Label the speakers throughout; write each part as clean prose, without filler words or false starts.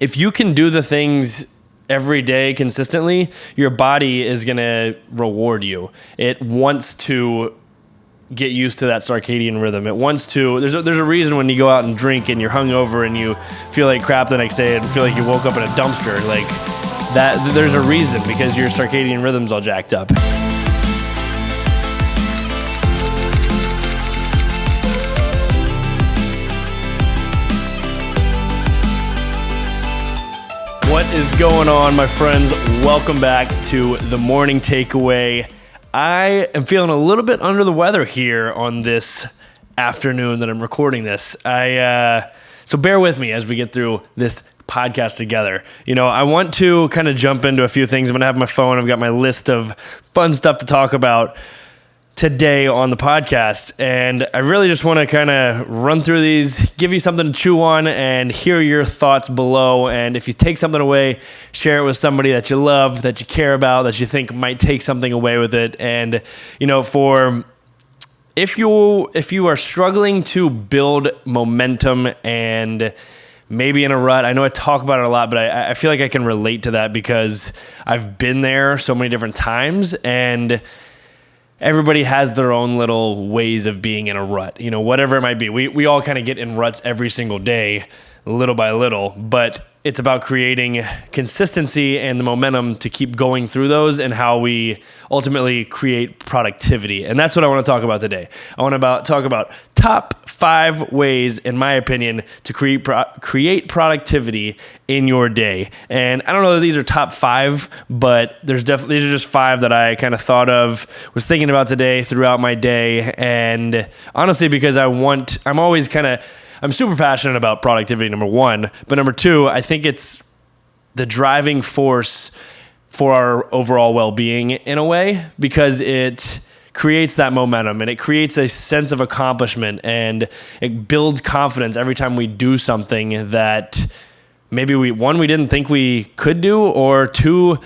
Speaker 1: if you can do the things every day consistently, your body is going to reward you. It wants to get used to that circadian rhythm. It wants to, there's a reason when you go out and drink and you're hungover and you feel like crap the next day and feel like you woke up in a dumpster, like that, there's a reason, because your circadian rhythm's all jacked up. What is going on, my friends? Welcome back to the Morning Takeaway. I am feeling a little bit under the weather here on this afternoon that I'm recording this. So bear with me as we get through this podcast together. You know, I want to kind of jump into a few things. I'm going to have my phone. I've got my list of fun stuff to talk about today on the podcast, and I really just want to kind of run through these, give you something to chew on, and hear your thoughts below. And if you take something away, share it with somebody that you love, that you care about, that you think might take something away with it. And you know, if you are struggling to build momentum and maybe in a rut, I know I talk about it a lot, but I feel like I can relate to that because I've been there so many different times, and everybody has their own little ways of being in a rut, you know, whatever it might be. We all kind of get in ruts every single day, little by little, but it's about creating consistency and the momentum to keep going through those, and how we ultimately create productivity. And that's what I want to talk about today. I want to talk about top 5 ways, in my opinion, to create productivity in your day. And I don't know that these are top 5, but these are just 5 that I kind of thought of, was thinking about today throughout my day. And honestly, because I'm super passionate about productivity, number 1, but number 2, I think it's the driving force for our overall well-being in a way, because it creates that momentum and it creates a sense of accomplishment, and it builds confidence every time we do something that maybe we didn't think we could do, or 2,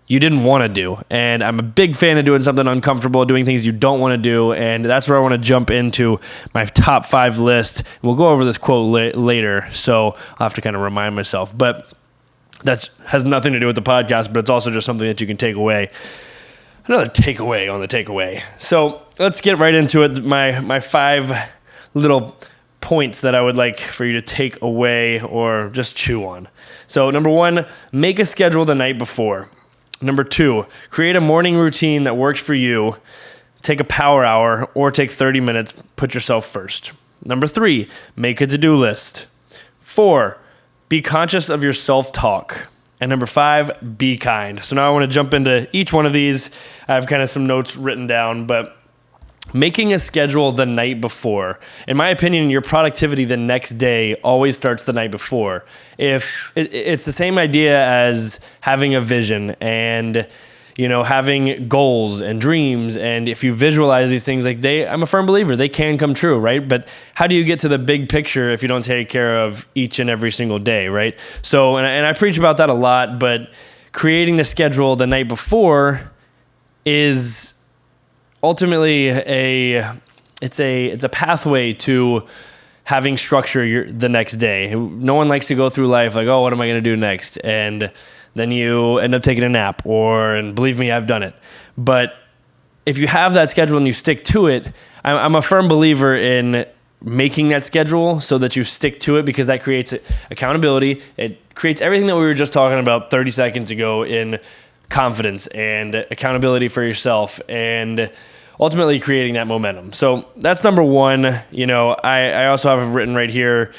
Speaker 1: you didn't want to do. And I'm a big fan of doing something uncomfortable, doing things you don't want to do. And that's where I want to jump into my top 5 list. We'll go over this quote later, so I'll have to kind of remind myself. But that has nothing to do with the podcast, but it's also just something that you can take away. Another takeaway on the takeaway. So let's get right into it. My 5 little points that I would like for you to take away or just chew on. So number 1, make a schedule the night before. Number 2, create a morning routine that works for you. Take a power hour or take 30 minutes. Put yourself first. Number 3, make a to-do list. 4, be conscious of your self-talk. And number 5, be kind. So now I want to jump into each one of these. I have kind of some notes written down, but making a schedule the night before. In my opinion, your productivity the next day always starts the night before. If it's the same idea as having a vision and, you know, having goals and dreams, and if you visualize these things, like I'm a firm believer, they can come true, right? But how do you get to the big picture if you don't take care of each and every single day, right? So, and I preach about that a lot, but creating the schedule the night before is ultimately it's a pathway to having structure the next day. No one likes to go through life like, oh, what am I going to do next? And then you end up taking a nap, and believe me, I've done it. But if you have that schedule and you stick to it, I'm a firm believer in making that schedule so that you stick to it, because that creates accountability. It creates everything that we were just talking about 30 seconds ago in confidence and accountability for yourself, and ultimately creating that momentum. So that's number 1. You know, I also have written right here,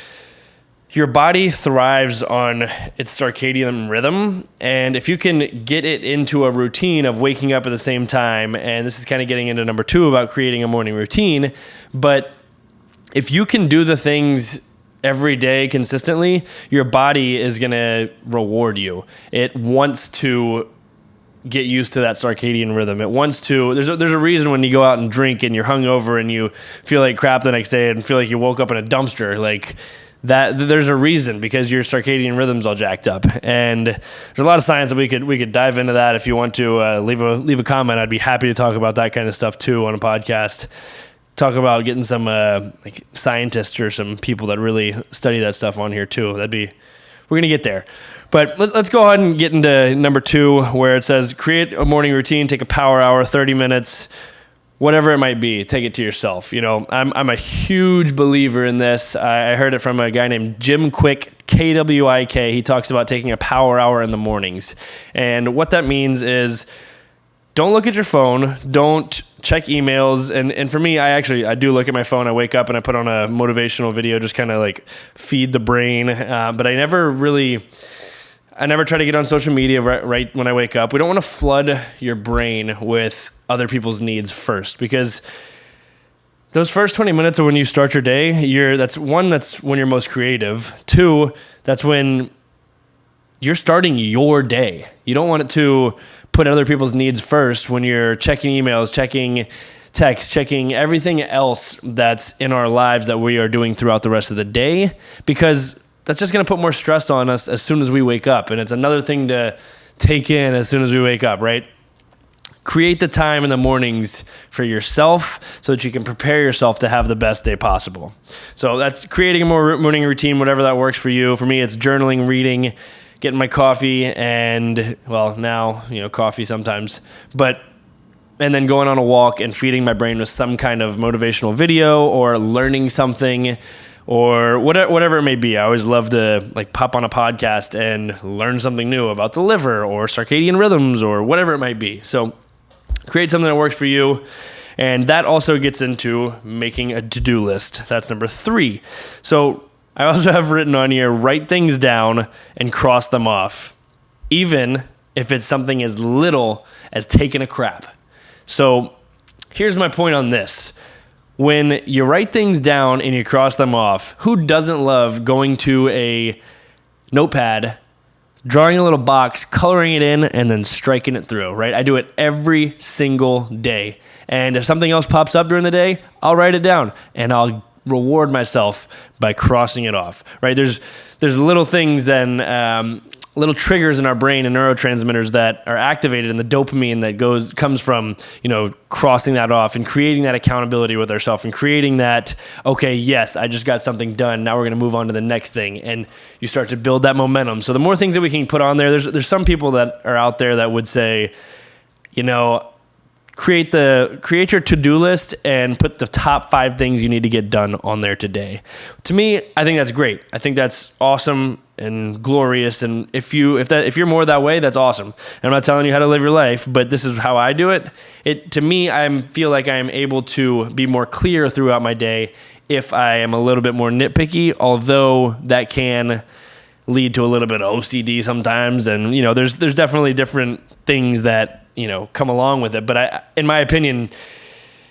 Speaker 1: your body thrives on its circadian rhythm, and if you can get it into a routine of waking up at the same time, and this is kind of getting into number 2 about creating a morning routine, but if you can do the things every day consistently, your body is going to reward you. It wants to get used to that circadian rhythm. It wants to, there's a reason when you go out and drink and you're hungover and you feel like crap the next day and feel like you woke up in a dumpster, like that, there's a reason, because your circadian rhythm's all jacked up. And there's a lot of science that we could dive into that. If you want to leave a comment, I'd be happy to talk about that kind of stuff too on a podcast. Talk about getting some like scientists or some people that really study that stuff on here too. That'd be we're going to get there. But let's go ahead and get into number 2, where it says create a morning routine, take a power hour, 30 minutes, whatever it might be, take it to yourself. I'm a huge believer in this. I heard it from a guy named Jim Quick, KWIK. He talks about taking a power hour in the mornings. And what that means is don't look at your phone, don't check emails. And for me, I do look at my phone. I wake up and I put on a motivational video, just kind of like feed the brain. But I never try to get on social media right when I wake up. We don't want to flood your brain with other people's needs first, because those first 20 minutes of when you start your day, that's when you're most creative. 2, that's when you're starting your day. You don't want it to put other people's needs first when you're checking emails, checking texts, checking everything else that's in our lives that we are doing throughout the rest of the day, because that's just going to put more stress on us as soon as we wake up. And it's another thing to take in as soon as we wake up, right? Create the time in the mornings for yourself so that you can prepare yourself to have the best day possible. So that's creating a morning routine, whatever that works for you. For me, it's journaling, reading, getting my coffee, and, well, now, coffee sometimes, and then going on a walk and feeding my brain with some kind of motivational video or learning something or whatever it may be. I always love to pop on a podcast and learn something new about the liver or circadian rhythms or whatever it might be. So create something that works for you. And that also gets into making a to-do list. That's number 3. So I also have written on here, write things down and cross them off, even if it's something as little as taking a crap. So here's my point on this. When you write things down and you cross them off, who doesn't love going to a notepad, drawing a little box, coloring it in, and then striking it through, right? I do it every single day. And if something else pops up during the day, I'll write it down and I'll reward myself by crossing it off, right? There's little things and little triggers in our brain and neurotransmitters that are activated, and the dopamine that comes from crossing that off and creating that accountability with ourselves and creating that, okay, yes, I just got something done, now we're going to move on to the next thing, and you start to build that momentum. So the more things that we can put on there, there's some people that are out there that would say, create your to-do list and put the top 5 things you need to get done on there today. To me, I think that's great. I think that's awesome and glorious. And if you're more that way, that's awesome. And I'm not telling you how to live your life, but this is how I do it. To me, I feel like I am able to be more clear throughout my day if I am a little bit more nitpicky, although that can lead to a little bit of OCD sometimes. And, there's definitely different things that come along with it. But in my opinion,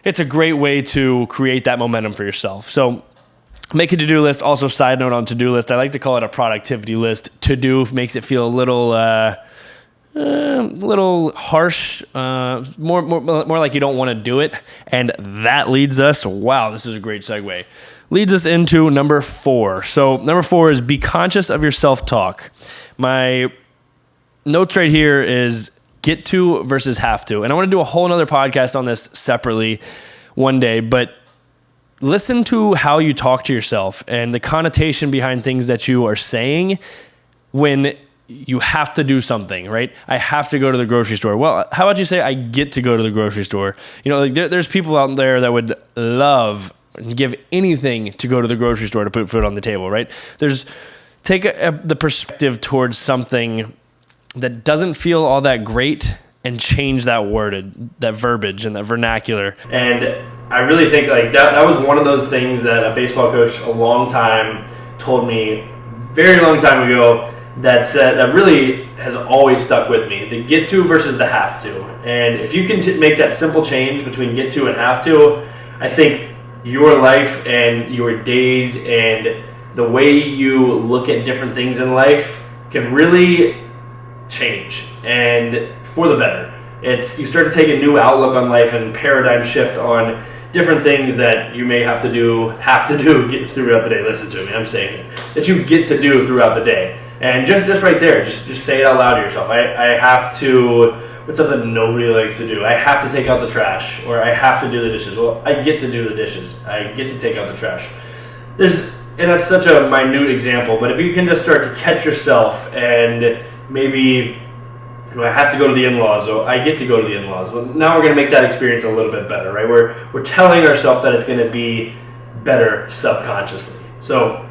Speaker 1: it's a great way to create that momentum for yourself. So make a to-do list. Also, side note on to-do list, I like to call it a productivity list. To-do makes it feel a little harsh, more like you don't want to do it. And that leads us, wow, this is a great segue, leads us into number 4. So number 4 is be conscious of your self-talk. My notes right here is get to versus have to. And I want to do a whole nother podcast on this separately one day, but listen to how you talk to yourself and the connotation behind things that you are saying when you have to do something, right? I have to go to the grocery store. Well, how about you say I get to go to the grocery store? There's people out there that would love and give anything to go to the grocery store to put food on the table, right? Take the perspective towards something that doesn't feel all that great and change that verbiage and that vernacular. And I really think that was one of those things that a baseball coach a long time told me, very long time ago, that really has always stuck with me. The get to versus the have to. And if you can make that simple change between get to and have to, I think your life and your days and the way you look at different things in life can really change, and for the better. You start to take a new outlook on life and paradigm shift on different things that you may have to do get throughout the day. Listen to me, I'm saying it. That you get to do throughout the day. And just right there, just say it out loud to yourself. I have to, what's something nobody likes to do? I have to take out the trash, or I have to do the dishes. Well, I get to do the dishes. I get to take out the trash. and that's such a minute example, but if you can just start to catch yourself and maybe, I have to go to the in-laws, or I get to go to the in-laws. Well, now we're going to make that experience a little bit better, right? We're telling ourselves that it's going to be better subconsciously. So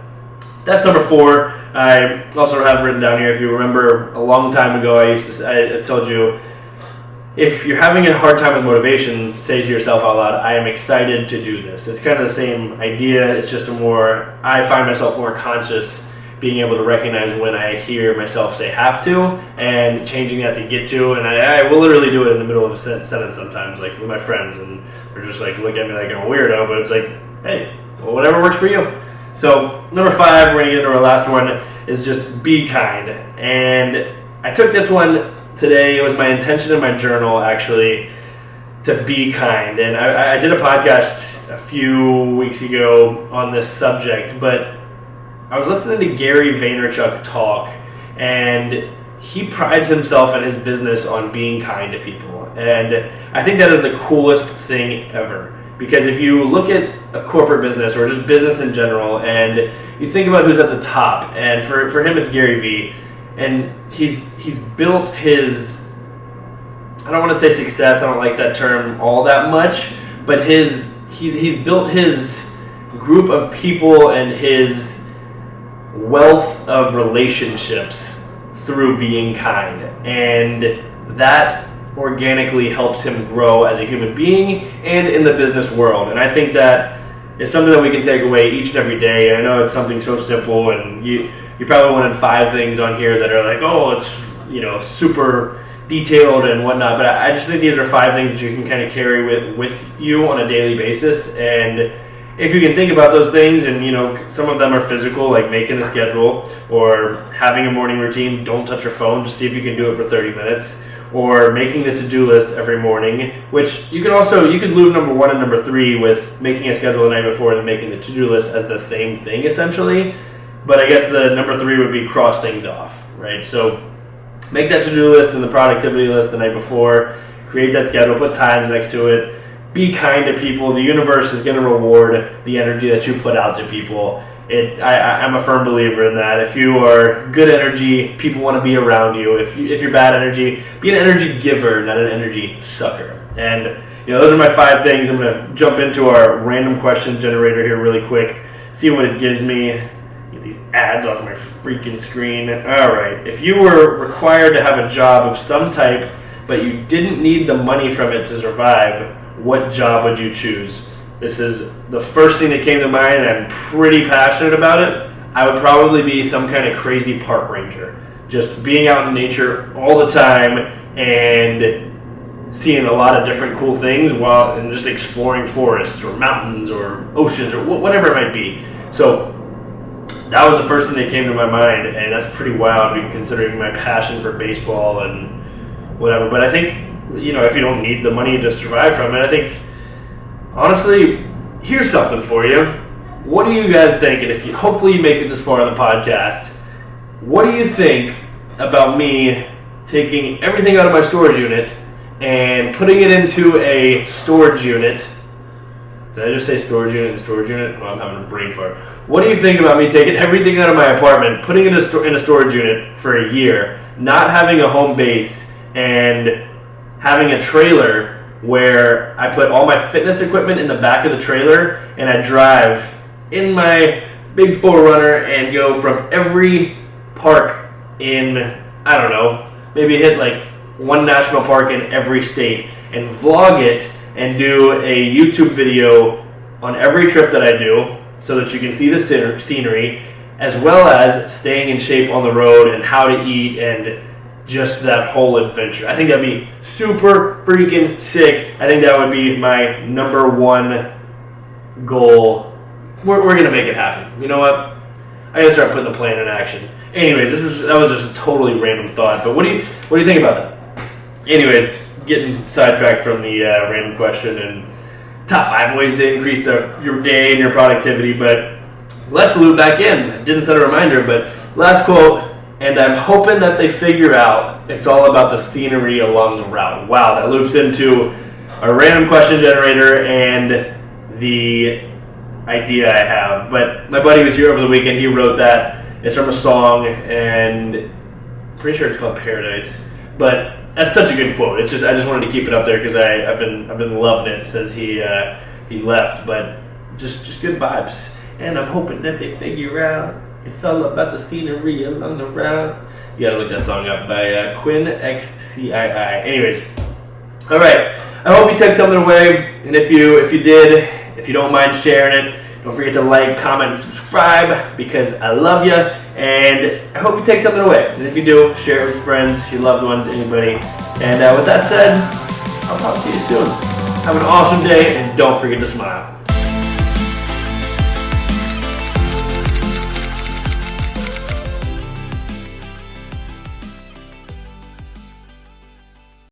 Speaker 1: that's number 4. I also have written down here, if you remember a long time ago, I told you, if you're having a hard time with motivation, say to yourself out loud, I am excited to do this. It's kind of the same idea. It's just I find myself more conscious being able to recognize when I hear myself say have to and changing that to get to. And I will literally do it in the middle of a sentence sometimes, like with my friends, and they're just like, look at me like I'm a weirdo, but it's like, hey, well, whatever works for you. So number 5, we're going to get into our last one, is just be kind. And I took this one today. It was my intention in my journal, actually, to be kind. And I did a podcast a few weeks ago on this subject, but I was listening to Gary Vaynerchuk talk, and he prides himself in his business on being kind to people. And I think that is the coolest thing ever. Because if you look at a corporate business or just business in general, and you think about who's at the top, and for him it's Gary Vee, and he's built his, I don't want to say success, I don't like that term all that much, but he's built his group of people and his wealth of relationships through being kind, and that organically helps him grow as a human being and in the business world. And I think that is something that we can take away each and every day. I know it's something so simple, and you probably wanted 5 things on here that are like, oh, it's super detailed and whatnot, but I just think these are 5 things that you can kind of carry with you on a daily basis. And if you can think about those things, and some of them are physical, like making a schedule or having a morning routine, don't touch your phone, just see if you can do it for 30 minutes, or making the to-do list every morning, which you could loop number 1 and number 3 with making a schedule the night before and making the to-do list as the same thing essentially. But I guess the number 3 would be cross things off, right? So make that to-do list and the productivity list the night before, create that schedule, put times next to it, be kind to people. The universe is going to reward the energy that you put out to people. I'm a firm believer in that. If you are good energy, people want to be around you. If you're bad energy, be an energy giver, not an energy sucker. And those are my 5 things. I'm going to jump into our random question generator here really quick, see what it gives me. Get these ads off my freaking screen. All right. If you were required to have a job of some type, but you didn't need the money from it to survive, what job would you choose? This is the first thing that came to mind, and I'm pretty passionate about it. I would probably be some kind of crazy park ranger. Just being out in nature all the time and seeing a lot of different cool things and just exploring forests or mountains or oceans or whatever it might be. So that was the first thing that came to my mind, and that's pretty wild considering my passion for baseball and whatever. But I think, if you don't need the money to survive from it, I think, honestly, here's something for you. What do you guys think? And hopefully you make it this far on the podcast, what do you think about me taking everything out of my storage unit and putting it into a storage unit? Did I just say storage unit and storage unit? Well, I'm having a brain fart. What do you think about me taking everything out of my apartment, putting it in a storage unit for a year, not having a home base, and having a trailer where I put all my fitness equipment in the back of the trailer, and I drive in my big 4Runner and go from every park in, I don't know, maybe hit like one national park in every state and vlog it and do a YouTube video on every trip that I do so that you can see the scenery, as well as staying in shape on the road and how to eat and just that whole adventure. I think that'd be super freaking sick. I think that would be my number 1 goal. We're gonna make it happen. You know what? I gotta start putting the plan in action. Anyways, that was just a totally random thought. But what do you think about that? Anyways, getting sidetracked from the random question and top 5 ways to increase your day and your productivity. But let's loop back in. I didn't set a reminder, but last quote. And I'm hoping that they figure out it's all about the scenery along the route. Wow, that loops into a random question generator and idea I have. But my buddy was here over the weekend. He wrote that. It's from a song, and pretty sure it's called Paradise. But that's such a good quote. It's just I just wanted to keep it up there because I've been loving it since he left. But just good vibes, and I'm hoping that they figure out it's all about the scenery along the route. You gotta look that song up by Quinn XCII. Anyways, all right. I hope you took something away, and if you did, if you don't mind sharing it, don't forget to like, comment, and subscribe because I love you, and I hope you take something away. And if you do, share it with your friends, your loved ones, anybody. And with that said, I'll talk to you soon. Have an awesome day, and don't forget to smile.